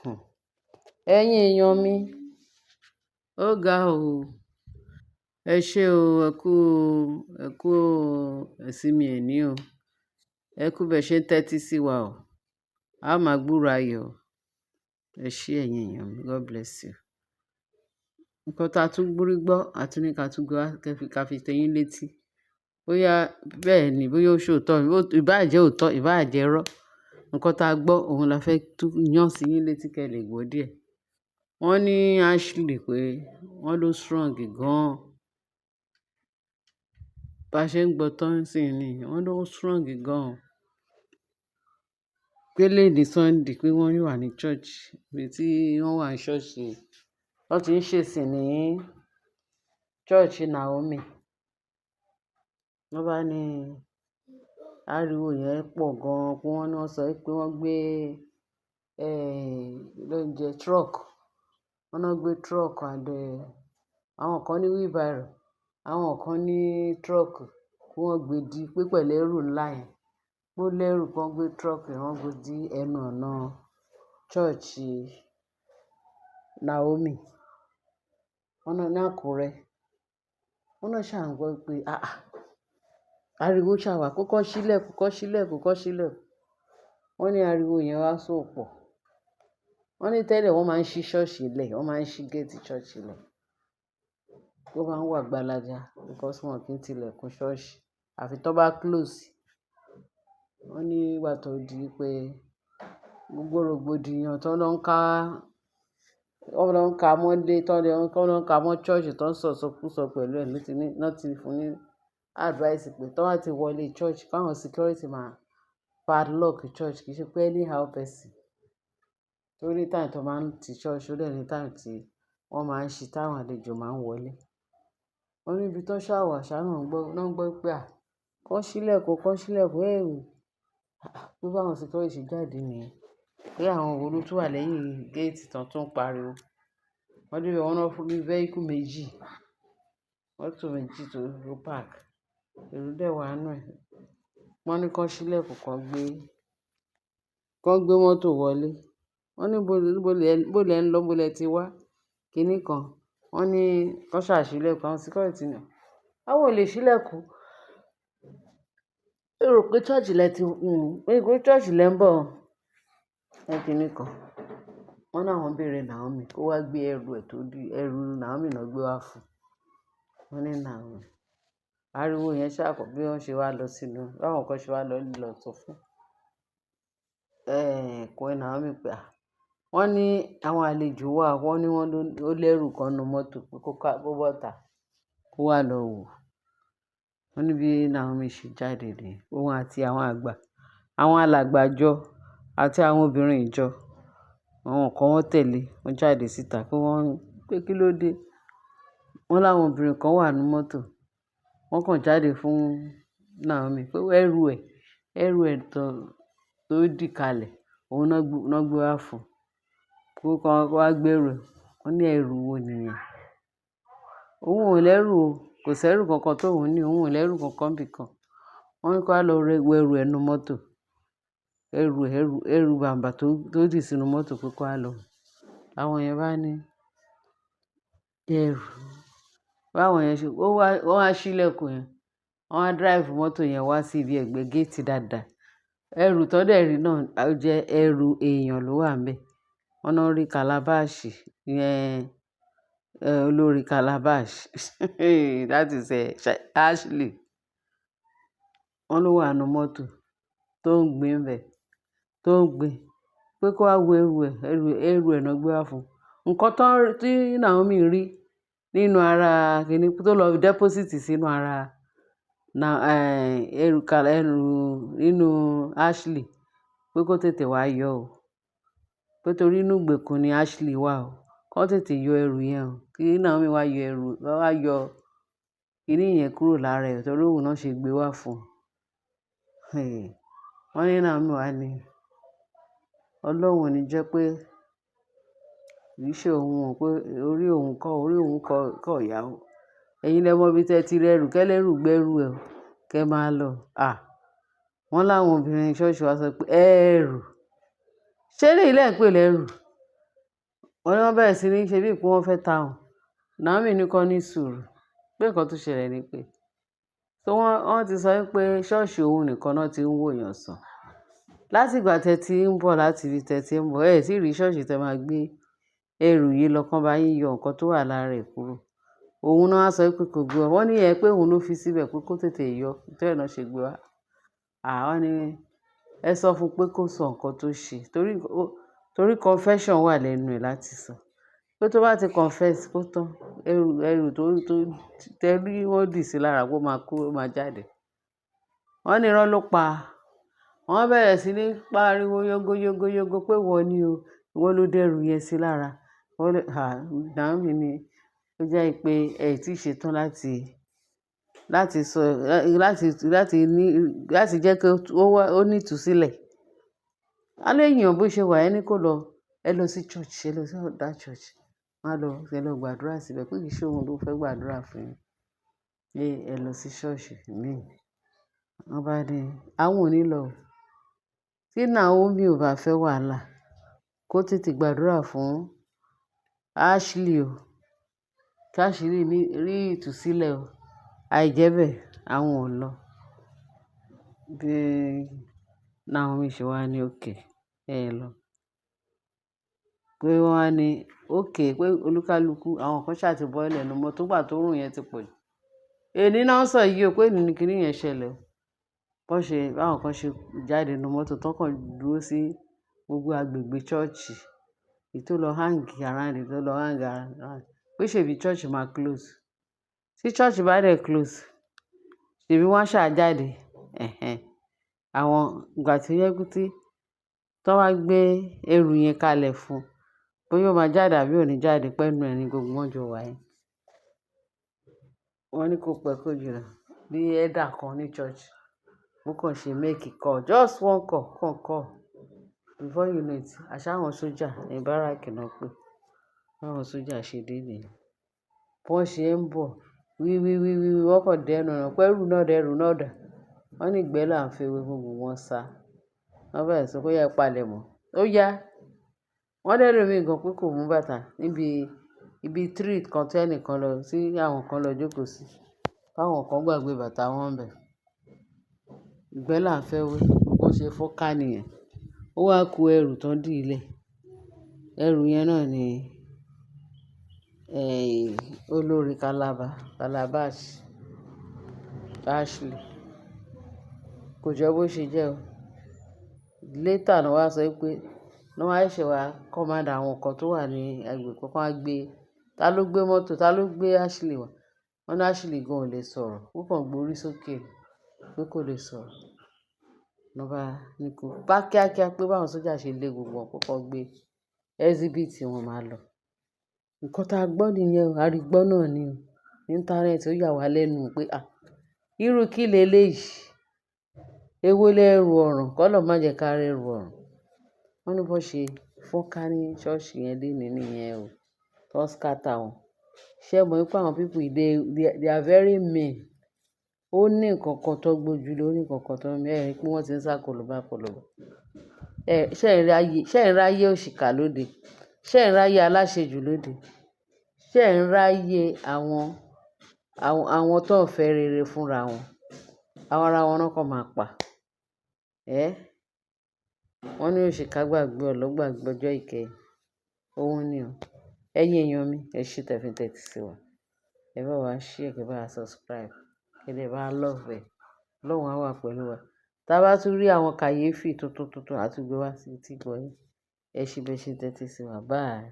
um ẹ̀yin èèyàn mi, ó ga o. Ẹ ṣé o, ẹ kú ìsinmi èní o. Ẹ kú bẹ́ẹ̀ ṣe ń tẹ́tí sí wa o. A ó máa gbúròó ayọ̀ o. Ẹ ṣé ẹ̀yin èèyàn mi, God bless you. Nǹkan tá a tún gbórí gbọ́, a tún ní ká tún gbé wá ká fi tó yín létí. Bóyá bẹ́ẹ̀ ni, bóyá ó ṣòótọ́, ìbáà jẹ́ òótọ́, ìbáà jẹ́ irọ́. Nǹkan tá a gbọ́, òun la fẹ́ tún yán sí yín létí kẹ́ lè gbọ́ díẹ̀. Wọ́n ní Ashley pé wọ́n ló strong gan-an. Bá ṣe ń gbọ́ tán nísìnyí ni, wọ́n ló strong gan-an. Pé léni Sunday pé wọ́n wà ní church, ibi tí wọ́n wà ní church yẹn. Wọ́n ti ń ṣèsìn ní church Naomi. Wọ́n bá ní ariwo yẹn pọ̀ gan-an pé wọ́n ní wọ́n sọ pé wọ́n gbé lóúnjẹ truck. Wọ́n náà gbé truck and àwọn kan ní wheelbarrow, àwọn kan ní truck kí wọ́n gbé dí pé pẹ̀lú ẹrù ńlá yẹn. Ó lẹ́rù kí wọ́n gbé truck yẹn, wọ́n gbé dí ẹnu ọ̀nà church Naomi. Wọ́n náà ní Àkúrẹ́. Wọ́n náà ṣà ń gbọ́ pé ariwo ṣà wà, kó sílẹ̀kùn. Wọ́n ní ariwo yẹn wá so pọ̀. Wọ́n ní tẹ́lẹ̀ wọ́n máa ń ṣí ṣọ́ọ̀ṣì lẹ̀, wọ́n máa ń ṣí gate church lẹ̀. Ó máa ń wà gbalaja because wọn kì í tilẹ̀kùn ṣọ́ọ̀ṣì àfi tó bá close. Wọ́n ní ìgbà tó di pé gbogbo rògbòdìyàn tó lọ ń ka mọ́lé, tó lọ ń ka mọ́ church tó ń sọ̀sọkúsọ pẹ̀lú ẹ̀ ló ti fún ní advice pé tó bá ti wọlé church káwọn security máa padlock church, kì í ṣe pé anyhow person. Torí time tó máa ń ti church, ó dẹ̀ ní time tí wọ́n máa ń ṣí táwọn àlejò máa ń wọlé. Wọ́n ní ibi tó ṣàwà náà ń gbọ́ pé kán sílẹ̀kùn. Bí báwọn security jáde nìyẹn. Pé àwọn wo ló tún wà lẹ́yìn gate tán tó ń pariwo. Wọ́n dé bẹ̀ wọ́n náà fún ní vehicle méjì, mọ́tò méjì tó park. Èrò dẹ̀ wà nínú ẹ̀. Wọ́n ní kán sílẹ̀kùn kán gbé mọ́tò wọlé. Wọ́n ní bó lẹ ń lọ, bó lẹ ti wá, kíní kan. Wọ́n ní kán ṣà sílẹ̀kùn, àwọn security náà. Àwọn ò lè sílẹ̀kùn. Èrò pé church lẹ ń bọ̀. Kíní kan. Wọ́n náà wọ́n béèrè Naomi kó wá gbé ẹrù Naomi náà gbé wá fún. Wọ́n ní Naomi. Ariwo yẹn ṣàpọ̀ bí wọ́n ṣe wá lọ sínú, báwọn kan ṣe wá lọ sọ fún Queen Naomi pé wọ́n ní àwọn àlejò wà, wọ́n ní ó lẹ́rù kan nínú mọ́tò pé kó bọ́ta kó wá lọ wò. Wọ́n ní bí Naomi ṣe jáde ni òun àti àwọn alàgbà ìjọ àti àwọn obìnrin ìjọ. Àwọn kan wọ́n tẹ̀lé, wọ́n jáde síta pé kí ló dé. Wọ́n láwọn obìnrin kan wà nínú mọ́tò. Wọ́n kàn jáde fún Naomi pé ẹrù ẹ̀ tó dì kalẹ̀, òun náà gbé wá fún. Kó wá gbẹ́rù ẹ̀. Wọ́n ní ẹrù wo nìyẹn. Òun ò lẹ́rù o, kò sẹ́rù kankan tóun ní, òun ò lẹ́rù kankan bì kan. Wọ́n ní kó wá lọ wo ẹrù ẹ̀ nínú mọ́tò. Ẹrù bàǹbà tó dì sínú mọ́tò pé kó wá lọ. Àwọn yẹn bá ní ẹrù. Báwọn yẹn ṣe, wọ́n wá sílẹ̀kùn yẹn. Wọ́n wá drive mọ́tò yẹn wá sí ibi ẹ̀gbẹ́ gate dáadáa. Ẹrù tó dẹ̀ rí náà ó jẹ́ ẹrù èèyàn ló wà ńbẹ̀. Wọ́n náà rí calabash yẹn, olórí calabash that is Ashley. Wọ́n ló wà nínú mọ́tò tó ń gbé pé kó wá wo ẹrù ẹ̀ náà gbé wá fún. Nǹkan tí Naomi rí nínú ara kíní tó lọ deposit sínú ara ẹrù nínú Ashley pé kó tètè wá yọ o. Pé torí inú ìgbèkùn ni Ashley wà o. Kó tètè yọ ẹrù yẹn o. Kí Naomi wá yọ kíní yẹn kúrò lára ẹ̀ torí òun náà ṣe gbé wá fún. Wọ́n ní Naomi wá ní Ọlọ́run ò ní jẹ́ pé kì í ṣe òun o, pé orí òun kọ́ ìyá o. Ẹ̀yin lẹ mọ ibi tẹ́ ti rẹ́rù, kẹ́lẹ́rù gbẹ́rù ẹ̀ o, kẹ́ máa lọ. Wọ́n láwọn obìnrin ṣọ́ọ̀ṣì wá sọ pé ẹrù. Ṣé eléyìí lẹ̀ ń pè lẹ́rù? wọ́n ní wọ́n bẹ̀rẹ̀ sí ní ṣe bíi pé wọ́n fẹ́ ta wọ́n. Naomi ní kán ní sùúrù pé nǹkan tó ṣẹlẹ̀ ni pé wọ́n ti sọ pé ṣọ́ọ̀ṣì òun nìkan náà ti ń wòyàn sàn. Látìgbà tẹ́ ti ń bọ̀ láti ibi tẹ́ ti ń bọ̀ ẹ̀ tí rí ṣọ́ọ̀ṣì tẹ́ máa gbé ẹrù yìí lọ kán bá yín yọ nǹkan tó wà lára ẹ̀ kúrò. Òun náà wá sọ pé kò gbé wá. Wọ́n ní pé òun ló fi síbẹ̀ pé kó tètè yọ nítorí náà ṣe gbé wá. Wọ́n ní ẹ sọ fún pé kó sọ nǹkan tó ṣe torí confession wà lẹ́nu ẹ̀ láti sọ. Pé tó bá ti confess kó tán ẹrù tó tẹ́rí wọ́n dì sí lára kó máa jáde. Wọ́n ní irọ́ ló pa. Wọ́n bẹ̀rẹ̀ sí ní pariwo yógóyógóyógó pé wọ́n ní o, ìwọ ló dẹrù yẹn sí lára. Naomi ni ó jẹ́ pé ẹ tí ì ṣetán láti sọ láti jẹ́ kí ó ní ìtúsílẹ̀. Alẹ́ èèyàn bó ṣe wà ẹ ní kó lọ ẹ lọ sí church ẹ lọ sí ọ̀dà church wọ́n á ẹ lọ gbàdúrà síbẹ̀ pé kì í ṣe òun ló fẹ́ gbàdúrà fún yín pé ẹ lọ sí ṣọ́ọ̀ṣì míì. Wọ́n bá ní àwọn ò ní lọ. Tí Naomi ò bá fẹ́ wàhálà kó tètè gbàdúrà fún Ashley o kí Ashley rí ìtúsílẹ̀ o. Àìjẹ́bẹ̀ àwọn ò lọ. Bí Naomi ṣe wá ní okay ẹ lọ. Pé wọ́n wá ní okay pé olúkálùkù àwọn kan ṣáà ti bọ́lẹ̀ nínú mọ́tò gbà tó rùn yẹn ti pọ̀ jù. Èní náà sọ yìí o pé èní ni kíní yẹn ṣẹlẹ̀ o. Báwọn kan ṣe jáde nínú mọ́tò tán kàn dúró sí gbogbo agbègbè ṣọ́ọ̀ṣì. Èyí tó lọ hang around tó lọ hang around pé ṣèbí church máa close. Tí church bá dẹ̀ close ṣèbí wọ́n ṣáà jáde. Àwọn ìgbà tí ó yẹ kú tí wọ́n wá gbé ẹrù yẹn kalẹ̀ fún bóyá ó máa jáde àbí ò ní jáde pẹ́nu ẹ̀ ní gbogbo wọn jọ wà yẹn. Wọ́n ní kó pẹ́ kó jìnnà bí elder kan ní church ó kàn ṣe make call just one call before you know it àṣàwọn sójà ní báràkì náà pé báwọn sójà ṣe dé nìyẹn. Wọ́n ṣe ń bọ̀ wíwíwíwí wọ́n kàn dẹnu ọ̀nà pẹ́rù náà dà. Wọ́n ní ìgbẹ́ là ń fi ewé gbogbo wọn sá. Wọ́n bẹ̀rẹ̀ sọ pé yá palẹ̀ mọ́. Ó yá. Wọ́n dẹ́rù mí gan pé kò mú bàtà níbi ibi street kan tí ẹnìkan lọ sí àwọn kan lọ jókòó sí. Báwọn kan gbàgbé bàtà wọn bẹ̀. Ìgbẹ́ là ń fẹ́ wé bó ṣe fọ́ká nìyẹn. Ó wá ku ẹrù tán dì ilẹ̀. Ẹrù yẹn náà ni olórí Calabash Ashley. Kò jọ bó ṣe jẹ́ o. Later ni wọ́n wá sọ pé ní wọ́n á ṣe wá command àwọn kan tó wà ní agbègbè kan wá gbé ta ló gbé mọ́tò ta ló gbé Ashley wá. Wọ́n ní Ashley gan ò lè sọ̀rọ̀ ó kàn gbórí sókè pé kò lè sọ̀rọ̀. Wọ́n bá ní kó bá kíákíá pé báwọn sójà ṣe lé gbogbo wọn kó gbé exhibit wọn máa lọ. Nǹkan tá a gbọ́ nìyẹn o àrígbọ́ náà ni o. Íńtánẹ́ẹ̀tì ó yà wá lẹ́nu pé irú kí leléyìí èwo lẹ́rù ọ̀ràn k'Ọlọ́run má jẹ́ ká rẹ́rù ọ̀ràn. Wọ́n ní bó ṣe fọ́nká ní ṣọ́ọ̀ṣì yẹn lénìí nìyẹn o tó scatter wọn. Ṣé mọ̀ wípé àwọn people they are very mean. Ó ní nǹkan kan tó gbójúlé ó ní nǹkan kan tó ń pé wọ́n ti ń sá kòlòbá. Ṣé ń ráyé òṣìkà lóde? Ṣé ń ráyé aláṣejù lóde? Ṣé ń ráyé àwọn tó ń fẹ́ rere fúnra wọn? Àwọn ara wọn náà kàn máa pa. Wọ́n ní òṣìkà gbàgbé ọlọ́gbàgbé ọjọ́ ìkẹyìn. Òun ni o. Ẹ̀yin èèyàn mi ẹ ṣé tẹ̀fintẹ̀tì sí wa. Ẹ bá wa share kí ẹ bá wa subscribe kí ẹ bá love ẹ̀. Ọlọ́run á wà pẹ̀lú wa. Tá bá tún rí àwọn kàyéfì tuntun àti gbé wá sí etí gbọ́ yín. Ẹ ṣé bẹ́ẹ̀ ṣe tẹ́tí sí wa. Bye.